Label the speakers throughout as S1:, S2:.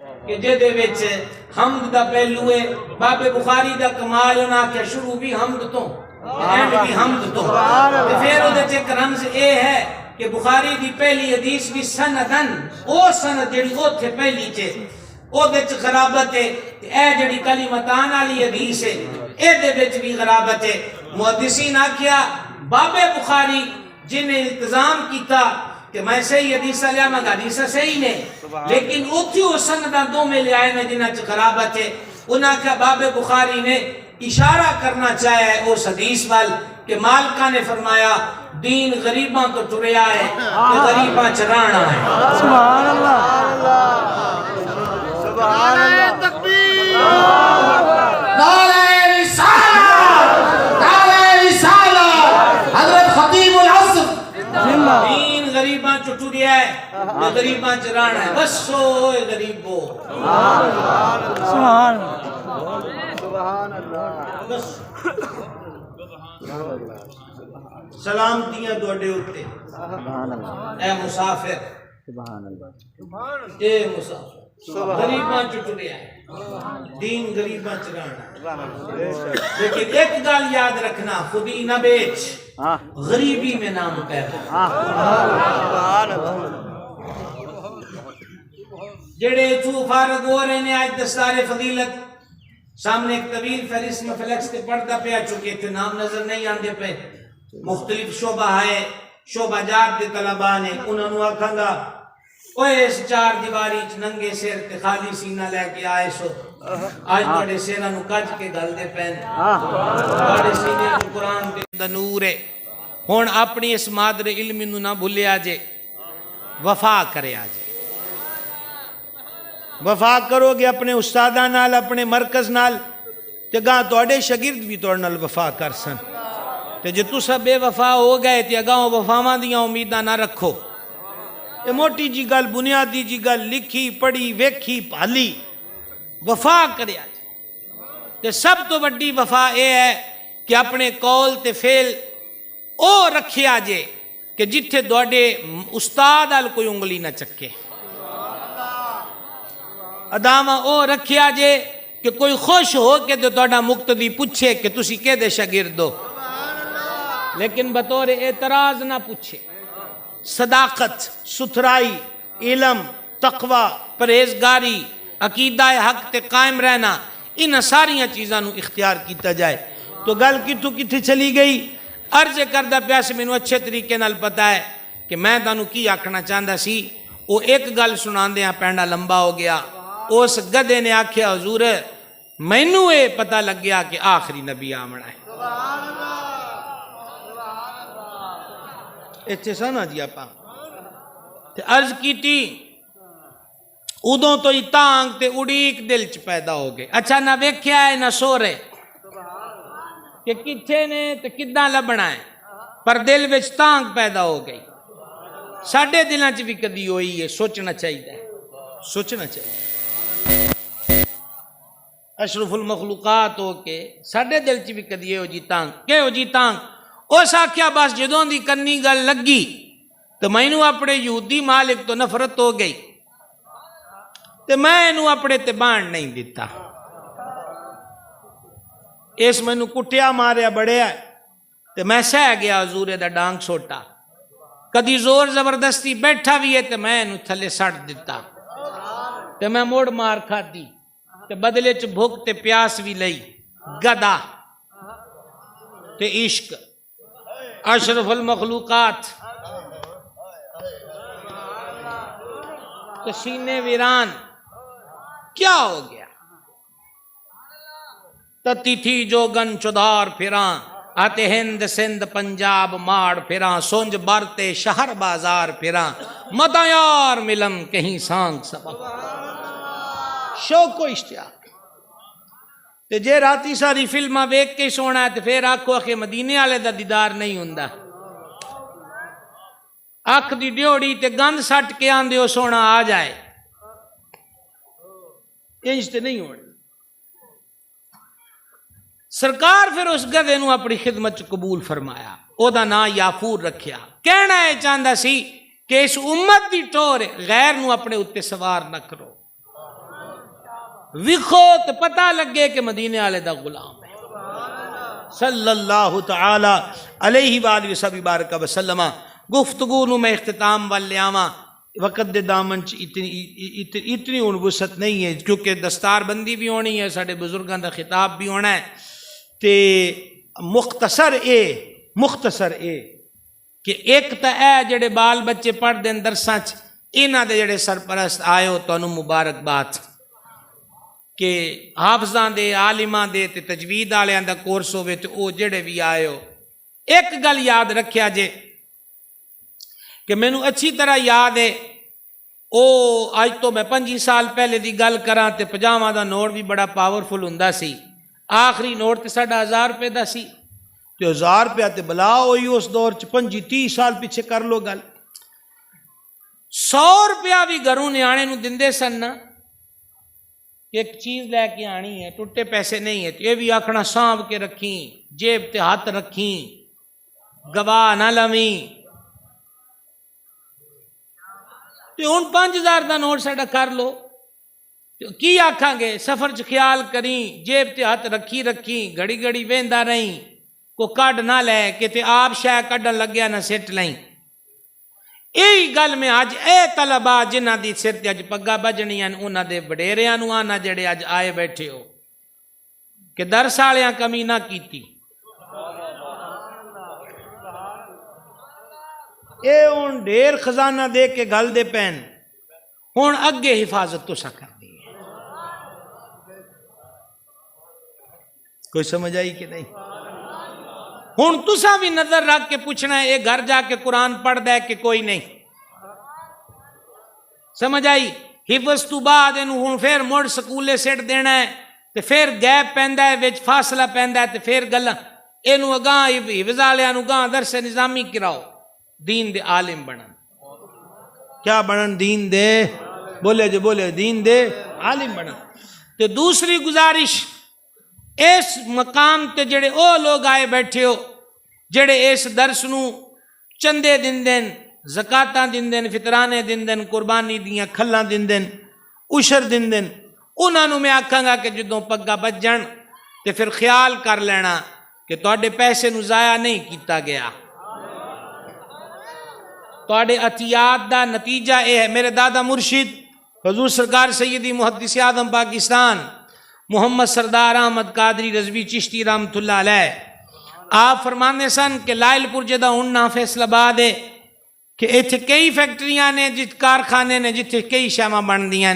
S1: کہ جدے وچ حمد دا پہلو ہے. بابے بخاری دا کمال انہاں کہ شروع بھی حمد تو اینڈ بھی حمد تو. پھر وہ ایک رمز اے ہے کہ بخاری دی پہلی حدیث بھی سندن او سند جڑی اوتھے پہلی چے او دے وچ غرابت ہے. اے جڑی کلمتان والی حدیث ہے اے دے وچ بھی غرابت ہے. محدثین آکھیا بابے بخاری جن نے التزام کیتا کہ میں صحیح حدیث لیا میں حدیث صحیح نے لیکن اتھی وہ سندہ دو میں لے آئے میں جنہاں چھ خرابت ہے. انہاں کا باب بخاری نے اشارہ کرنا چاہے ہے اس حدیث وال کہ مالکہ نے فرمایا دین غریباں تو ٹریا ہے کہ غریباں چرانا ہے.
S2: سبحان اللہ سبحان اللہ تکبیر
S1: نعرہ رسالت نعرہ رسالت حضرت خطیب العصر. دین غریباں چٹوریا ہے کہ غریباں چرانا ہے. بس سوئے غریبو
S2: سبحان اللہ
S1: بس سلامتیاں دوڑے ہوتے اے مسافر اے مسافر غریباں چٹوریا ہے دین غریباں چرانا ہے. لیکن ایک گال یاد رکھنا خودی نہ بیچ غریبی میں نام پیدا. جڑے تو فارغ ہو رہے ہیں آج دستار فضیلت سامنے ایک طویل فہرست میں فلیکس کے پردہ پہ آ چکے تھے نام نظر نہیں آندے پہ. مختلف شعبہ ہے شعبہ جات دے طلباء نے انہوں نے آکھاں گا اوہ اس چار دیواری ننگے سیر تے خالی سینہ لے کے آئے سو آج بڑے سیرہ نو کج کے گل دے پہن بڑے سینے کو قرآن دے نور ہے. ہون اپنی اس مادر علمی نو نہ بھولے آجے وفا کرے آجے. وفا کرو گے اپنے استادہ نال اپنے مرکز نال تے گاں توڑے شگرد بھی توڑ نال وفا کر سن. تے جے تو سب بے وفا ہو گئے تے گاں وفاواں دیاں امیداں نہ رکھو. یہ موٹی جی گل بنیادی جی گل لکھی پڑھی ویکھی پالی وفا کرے آجے. تے سب تو بڑی وفا اے ہے کہ اپنے قول تے فعل او رکھے آجے کہ جتھے دوڑے استاد آل کوئی انگلی نہ چکے. ادامہ او رکھے آجے کہ کوئی خوش ہو کے دوڑا مقتدی پوچھے کہ تسی کے دے شاگرد ہو لیکن بطور اعتراض نہ پوچھے. صداقت ستھرائی علم تقوی پرہیزگاری عقیدہ حق تے قائم رہنا ان ساریاں چیزاں نو اختیار کیتا جائے. تو گل کتوں کتھی چلی گئی عرض کردہ پیاس میں اچھے طریقے نال پتہ ہے کہ میں تانوں کی آکھنا چاہندہ سی. وہ ایک گل سنان دیاں پینڈا لمبا ہو گیا. اس گدے نے آکھیا حضور مینوں اے پتہ لگ گیا کہ آخری نبی آمنا ہے. اچھے سانا جی آپ عرض کی تھی ادوں تو ہی تانگ تے اڑیک دل چ پیدا ہو گئے. اچھا نہ ویکھیا ہے نہ سو رہے کہ کتھے نے تے کداں لبنا ہے پر دل وچ تانگ پیدا ہو گئی. ساڈے دلاں چ بھی کدی ہوئی ہے سوچنا چاہیے سوچنا چاہیے. اشرف المخلوقات ہو کے ساڈے دل چ بھی کدی ہو جی تانگ کہ ہو جی تانگ. اس آکھیا بس جدوں دی کنی گل لگی تو مینوں اپنے یہودی مالک تو نفرت ہو گئی تے میں انہوں اپنے تے بانڈ نہیں دیتا. اس مینوں کٹیا ماریا بڑیا تے میں سہ گیا حضور دا ڈانگ سوٹا. کدی زور زبردستی بیٹھا بھی ہے تے میں انہوں تھلے سٹ دیتا تے میں موڑ مار کھا دی تے بدلے چ بھوک تے پیاس بھی لئی. گدا تے عشق اشرف المخلوقات تے سینے ویران کیا ہو گیا. تتی تھی جو گن چدار پھراں آتے ہند سندھ پنجاب ماڑ پھراں سونج بارتے شہر بازار پھراں متا یار ملم کہیں سانگ سبق. شوق و اشتیاق تے جے راتی ساری فلمہ ویک کے سونا ہے تے پھر آکھو کہ مدینے والے دا دیدار نہیں ہوندا. اکھ دی ڈیوڑی تے گند سٹ کے آندے ہو سونا آ جائے انج تے نہیں ہونا. سرکار پھر اس گدے نو اپنی خدمت قبول فرمایا او دا نام یافور رکھیا. کہنا ہے چاہندہ سی کہ اس امت دی ٹور غیر نو اپنے اتے سوار نہ کرو. وکھو تے پتہ لگے کہ مدینے والے دا غلام ہے صلی اللہ تعالی علیہ وآلہ وبارک وسلم۔ گفتگو نو میں اختتام وال لیاواں، وقت دے دامن چ اتنی ہن وسعت نہیں ہے کیونکہ دستار بندی بھی ہونی ہے، ساڈے بزرگاں دا خطاب بھی ہونا ہے، تے مختصر اے کہ ایک تا اے جڑے بال بچے پڑھ دین درساں چ، انہاں دے جڑے سرپرست آئے ہو تانوں مبارکباد کہ حافظاں دے، عالماں دے تے تجوید والیاں دا کورس ہوے تے او جڑے بھی آئے ہو، ایک گل یاد رکھیا جے کہ مینوں اچھی طرح یاد ہے، او اج تو میں 25 سال پہلے دی گل کراں تے 50 دا نوٹ بھی بڑا پاورفل ہوندا سی، آخری نوٹ تے ساڈا 1000 روپے دا سی، تے 1000 روپیہ تے بلا ہوئی اس دور چ 25-30 سال پیچھے کر لو گل، 100 روپیہ بھی گھروں نیانے نو دندے سن نا، ایک چیز لے کے آنی ہے، ٹوٹے پیسے نہیں ہے، یہ بھی آکھنا سانب کے رکھیں، جیب تے ہاتھ رکھیں، گواہ نہ لویں، تے ہن 5000 دا نوٹ ساڈا کر لو، کی آکھاں گے؟ سفر چ خیال کریں، جیب تے ہاتھ رکھیں، گھڑی گھڑی ویندا رہیں، کو کڈ نہ لے کہ تے آپ شے کڈن لگیا نہ سٹ لیں۔ یہی گل میں اج اے طلباء جنہاں دی سر تے اج پگا بجنیاں انہاں دے وڈیریاں نو آنا جڑے اج آئے بیٹھے ہو کہ درس والیاں کمی نہ کیتی، اے ہن ڈھیر خزانہ دے کے گل دے پین، ہن اگے حفاظت تساں کرنی ہے، کوئی سمجھ آئی کہ نہیں؟ ہن تساں بھی نظر رکھ کے پوچھنا ہے اے گھر جا کے قرآن پڑھ دے کہ کوئی نہیں، سمجھ آئی؟ حفظ تو بعد اینو ہن پھر مڑ سکولے سٹ دینا ہے تے پھر گیپ پیندا ہے وچ فاصلہ پیندا ہے تے پھر گلاں اینو اگاں حفظ والیاں نو گاں درس نظامی کراؤ، دین دے عالم بنن، کیا بنن؟ دین دے، بولے جو بولے، دین دے عالم بنن۔ تے دوسری گزارش، اس مقام تے جڑے او لوگ آئے بیٹھے ہو جڑے اس درس نو چندے دن دن، زکاتاں دن دن، فطرانے دن دن، قربانی دیاں کھلاں دن دن، عشر دن دن، انہاں نو میں آکھاں گا کہ جدوں پگا بج جان تے پھر خیال کر لینا کہ تواڈے پیسے نو ضائع نہیں کیتا گیا، تواڈے عطیات دا نتیجہ اے ہے۔ میرے دادا مرشد حضور سرکار سیدی محدث اعظم پاکستان محمد سردار احمد قادری رضوی چشتی رحمت اللہ علیہ، آپ فرمانے سن کہ لائل پور جدہ ہننا فیصل آباد ہے کہ ایتھے کئی فیکٹریاں نے، کارخانے نے جتھے کئی شامہ بن دیاں،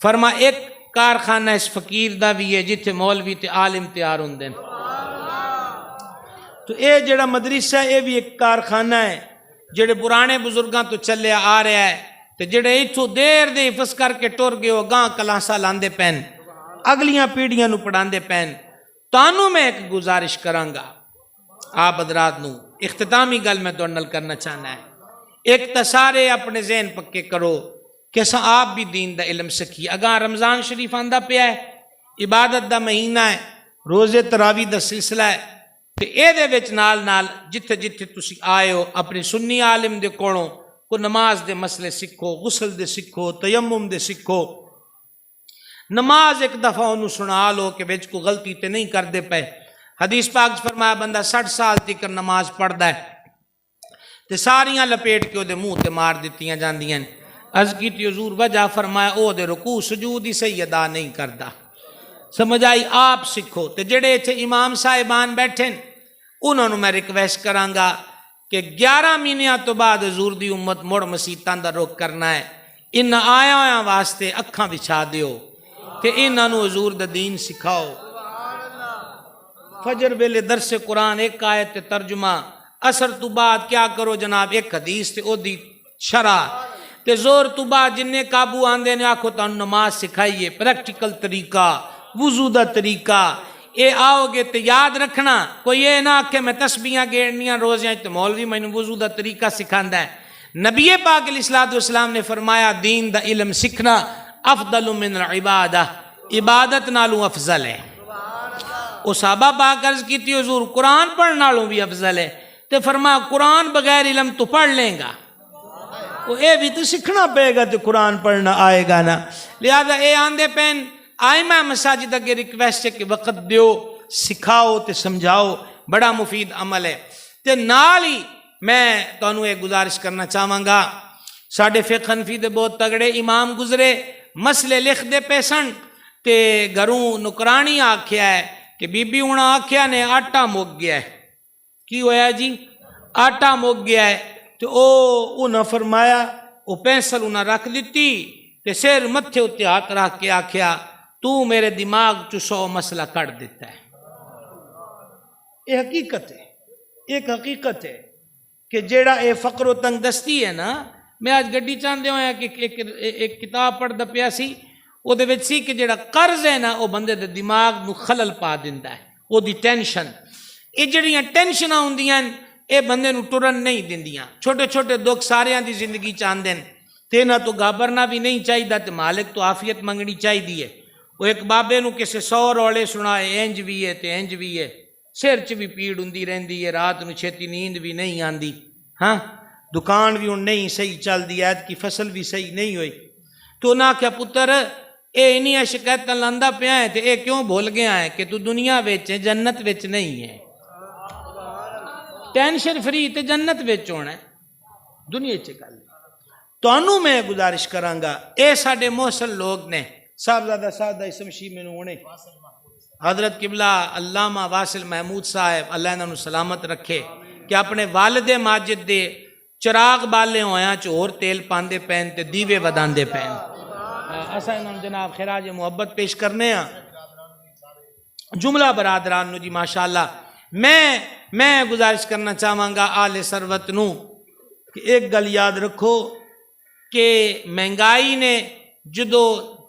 S1: فرما ایک کارخانہ اس فقیر دا بھی ہے جتھے مولوی تے عالم تیار ہوندے، تو اے جڑا مدرسہ ہے اے بھی ایک کارخانہ ہے جڑے پرانے بزرگاں تو چلے آ رہا ہے، تے جڑے ایتھوں دیر دے حفظ کر کے ٹر گئے ہو گاں کلاسا لاندے پین، اگلیاں پیڑیاں نو پڑھاندے پین۔ تانوں میں ایک گزارش کراں گا آپ حضرات نو، اختتامی گل میں تو نل کرنا چاہنا ہے، ایک تا سارے اپنے ذہن پکے کرو کہ اساں آپ بھی دین دا علم سکھی، اگاں رمضان شریف آندا پیا ہے، عبادت دا مہینہ ہے، روزے تراویح دا سلسلہ ہے، تے اے دے وچ نال نال جتھے جتھے تسی آئے ہو اپنے سنی عالم دے کولوں کو نماز دے مسئلے سکھو، غسل دے سکھو، تیمم دے سکھو، نماز ایک دفعہ انہوں سنا لو کہ وچ کو غلطی تے نہیں کر دے پے۔ حدیث پاک فرمایا بندہ 60 سال تک نماز پڑھدا ہے تے ساریاں لپیٹ کے او دے منہ تے مار دتیاں جاندیاں، عرض کیتی حضور وجہ، فرمایا او دے رکوع سجود ہی صحیح ادا نہیں کردا۔ سمجھ آئی؟ آپ سکھو۔ تے جڑے ایتھے امام صاحبان بیٹھے انہوں نے میں ریکویسٹ کراں گا کہ 11 مہینیاں تو بعد حضور دی امت مڑ مسیتاں دا رخ کرنا ہے، ان آیا ہویاں واسطے اکھاں بچھا دیو کہ انہاں نو حضور دا دین سکھاؤ۔ فجر ویلے درس قرآن ایک آیت تے ترجمہ، اثر تو بعد کیا کرو جناب ایک حدیث تے او دی شرح، تے زور تو بعد جننے قابو آندے نے آکھو تانوں نماز سکھائیے، پریکٹیکل طریقہ، وضو دا طریقہ، اے آؤ گے تے یاد رکھنا، کوئی یہ نہ کہ میں تسبیحاں گیڑنیاں روزیاں تے مولوی مینوں وضو دا طریقہ سکھاندا ہے۔ نبی پاک علیہ الصلوۃ والسلام نے فرمایا دین دا علم سیکھنا افضل من العبادہ، عبادت نالوں افضل ہے۔ او صحابہ پاک عرض کیتی حضور قرآن پڑھن نالوں بھی افضل ہے، تے فرمایا قرآن بغیر علم تو پڑھ لیں گا، اے بھی تو سیکھنا پے گا تے قرآن پڑھنا آئے گا نا۔ لہذا اے آندے پین آئمہ مساجد اگے ریکویسٹ ہے کہ وقت دیو سکھاؤ تے سمجھاؤ، بڑا مفید عمل ہے۔ تے نال ہی میں تانوں ایک گزارش کرنا چاہواں گا، ساڈے فقہ حنفی دے بہت تگڑے امام گزرے مسئلے لکھ دے پیسن تے گھروں نکرانی آکھیا ہے کہ بی بی ہونا آکھیا نے آٹا مک گیا ہے۔ کی ہویا جی؟ آٹا مک گیا ہے۔ تو انہاں فرمایا وہ پینسل انہاں رکھ دیتی تے سر متھے اتے ہاتھ رکھ کے آکھیا تو میرے دماغ چو 100 مسئلہ کٹ دیتا ہے۔ یہ حقیقت ہے، ایک حقیقت ہے کہ جیڑا اے فقر و تنگ دستی ہے نا، میں آج گڈی چاندے ہویا کہ ایک کتاب پڑھ دا پیا سی، وہ دے وچ سی کہ جیڑا قرض ہے نا وہ بندے دے دماغ نو خلل پا دیندا ہے، وہ دی ٹینشن، یہ جڑیاں ٹینشناں ہوندیاں اے بندے نو ٹرن نہیں دیندیاں، چھوٹے چھوٹے دکھ ساریاں دی زندگی چاندے ہیں، تے نہ تو گھبرنا بھی نہیں چاہیے تے مالک تو عافیت منگنی چاہیے۔ وہ ایک بابے نو کسے 100 رولے سنائے انج بھی ہے تے انج بھی ہے، سر چ بھی پیڑ ہوندی رہندی ہے، رات نو چھتی نیند بھی نہیں آندی، ہاں دکان بھی ہن نہیں صحیح چل دی، ایت کی فصل بھی صحیح نہیں ہوئی، تو نہ کہ پتر اے انہیاں شکایتاں لاندا پیا ہے تے اے کیوں بھول گیا ہے کہ تو دنیا وچ جنت وچ نہیں ہے، ٹینشن فری تے جنت وچ ہونا ہے، دنیا چ گل تانوں میں گزارش کراں گا، اے ساڈے محسن لوگ نے، صاحبزادہ سعادہ اسم شی میں ہونے حضرت قبلہ علامہ واصل محمود صاحب اللہ انہاں نو سلامت رکھے کہ اپنے والد ماجد دے چراغ بالے ہویاں چ اور تیل پاندے پین تے دیوے وداندے پین، اساں انہاں نوں جناب خراج محبت پیش کرنے ہاں۔ جملہ برادران نو جی ماشاءاللہ میں گزارش کرنا چاہواں گا آل سروت نو کہ ایک گل یاد رکھو کہ مہنگائی نے جدو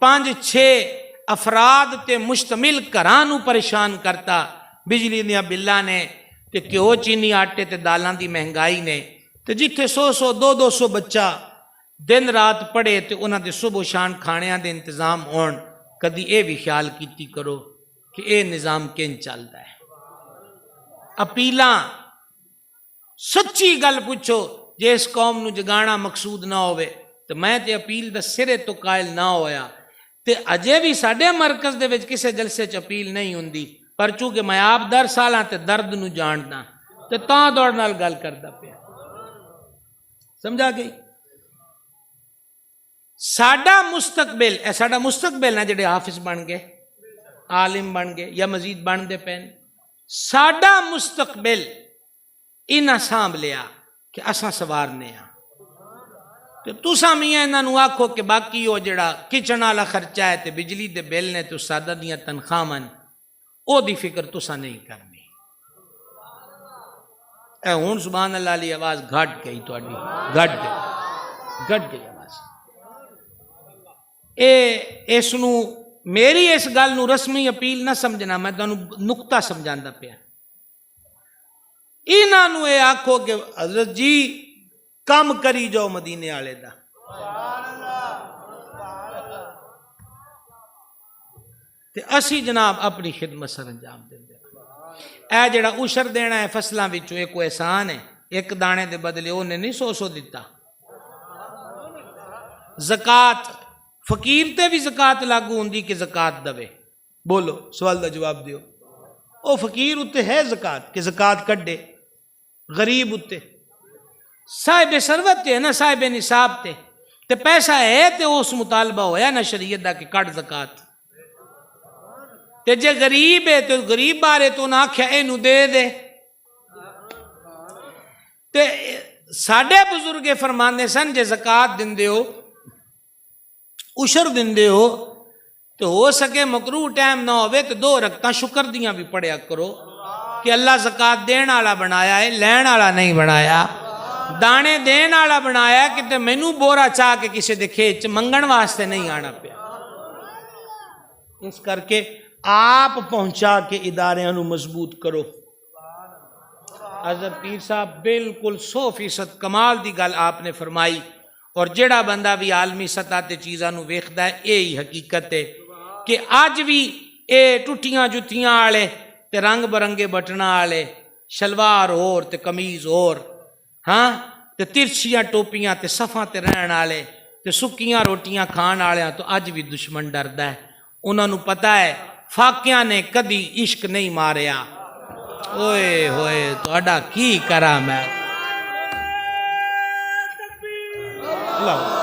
S1: 5-6 افراد تے مشتمل گھراں نو پریشان کرتا، بجلی دیا بلاں نے تے گھیو چینی آٹے تے دالاں دی مہنگائی نے، تے جتھے 100 200 بچہ دن رات پڑھے تے انہاں دے صبح شان کھانیاں دے انتظام ہون، کدی اے بھی خیال کیتی کرو کہ اے نظام کیں چلدا ہے۔ اپیلاں سچی گل پوچھو جے اس قوم نو جگانا مقصود نہ ہوئے تو میں تے اپیل دا سرے تو قائل نہ ہویا، تے اجے بھی ساڈے مرکز دے وچ کسے جلسے چ اپیل نہیں ہوندی، پر چونکہ میں آپ در سالاں تے درد نو جاندا تے تاں دوڑ نال گل کردا پیا، سمجھا گئی؟ ساڈا مستقبل نہ جڑے حافظ بن گئے، عالم بن گئے یا مزید بن دے پین، ساڈا مستقبل انہاں سانبھ لیا کہ اساں سوارنے ہاں، تو تساں میاں انہاں نو آکھو کہ باقی وہ جڑا کچن والا خرچہ ہے تے بجلی دے بل نے تے استاداں دیاں تنخواہاں او دی فکر تساں نہیں کرنی۔ اے ہن سبحان اللہ علی آواز گھٹ گئی تہاڈی، گھٹ گئی آواز۔ اس نو میری اس گل نو رسمی اپیل نہ سمجھنا، میں تانوں نقطہ سمجھاندا پیا۔ انہاں نو اے آکھو کہ حضرت جی کم کری جاؤ مدینے والے دا، تے اسی جناب اپنی خدمت سر انجام دیندے۔ اے جڑا عشر دینا ہے فصلاں وچوں ایک احسان ہے، ایک دانے دے بدلے اونے نہیں 100 دتا۔ زکات فقیر تے بھی زکات لاگو ہوندی کہ زکات دوے؟ بولو سوال دا جواب دیو۔ او فقیر اتے ہے زکات کہ زکات کڈے، غریب اتے صاحب ثروت تے نا صاحب نصاب تے پیسہ ہے تے اس مطالبہ ہویا نا شریعت دا کہ کٹ زکات، تے جے غریب ہے تو غریب بارے تو نہ آکھیا اینو دے دے۔ تے ساڈے بزرگ فرماندے سن جے زکات دیندے ہو، عشر دیندے ہو تو ہو سکے مکروہ ٹائم نہ ہوئے تو 2 رکعتاں شکر دیاں بھی پڑھیا کرو کہ اللہ زکات دین والا بنایا ہے، لین والا نہیں بنایا، دانے دین والا بنایا کہ تے مینوں بورا چاہ کے کسی دے کھیت منگن واسطے نہیں آنا پیا۔ اس کر کے آپ پہنچا کے اداریاں نو مضبوط کرو۔ حضرت پیر صاحب بالکل 100% کمال دی گل آپ نے فرمائی، اور جڑا بندہ بھی عالمی سطح تے چیزاں نو ویکھدا ہے یہی حقیقت ہے کہ اج بھی اے ٹٹیاں جتیاں والے تے رنگ برنگے بٹنا والے شلوار اور تے قمیض اور، ہاں تے ترچھیاں ٹوپیاں تے صفاں تے رہن والے تے سکیاں روٹیاں کھان والیاں تو اج بھی دشمن ڈردا ہے۔ انہوں نے پتا ہے فاقیہ نے کدی عشق نہیں ماریا. اوئے ہوئے تہاڈا کی کرا میں اللہ.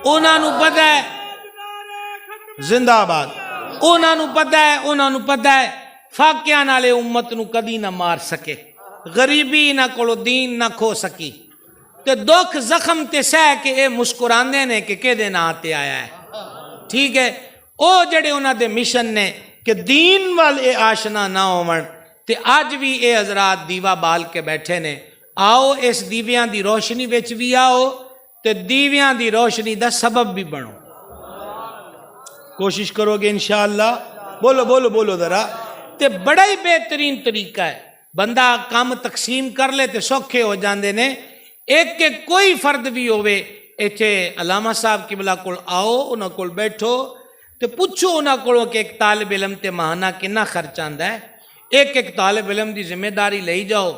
S1: انہوں نے پتا ہے زندہ آباد، انہوں نے پتا ہے فاقیہ نالے امت نو کدی نہ مار سکے، غریبی نہ کولو دین نہ کھو سکی، تے دکھ زخم تے سہ کے اے مسکراندے نے کہ کدے نہ آتے آیا ہے. ٹھیک ہے، او جڑے انہاں دے مشن نے کہ دین وال اے آشنا نہ ہون تے آج بھی اے حضرات دیوا بال کے بیٹھے نے. آؤ اس دیویاں دی روشنی وچ بھی آؤ تے دیویاں دی روشنی دا سبب بھی بنو. کوشش کرو گے انشاءاللہ. بولو بولو بولو ذرا. تے بڑا ہی بہترین طریقہ ہے، بندہ کام تقسیم کر لے تے سوکھے ہو جاندے نے. ایک کہ کوئی فرد بھی ہوئے ایتھے علامہ صاحب قبلہ کول آؤ، انہاں کول بیٹھو تے پوچھو انہاں کولوں کہ ایک طالب علم تے ماہانہ کنا خرچ آندا ہے. ایک طالب علم دی ذمہ داری لئی جاؤ.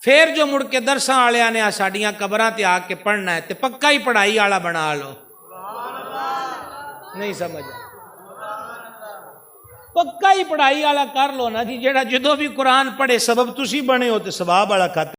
S1: پھر جو مڑ کے درساں والےاں نے ساڈیاں قبراں تے آ کے پڑھنا ہے تے پکا ہی پڑھائی والا بنا لو. نہیں سمجھ پکا ہی پڑھائی والا کر لو نا جی. جیڑا جدوں بھی قرآن پڑھے سبب تسی بنے ہو تے ثواب والا کھاتے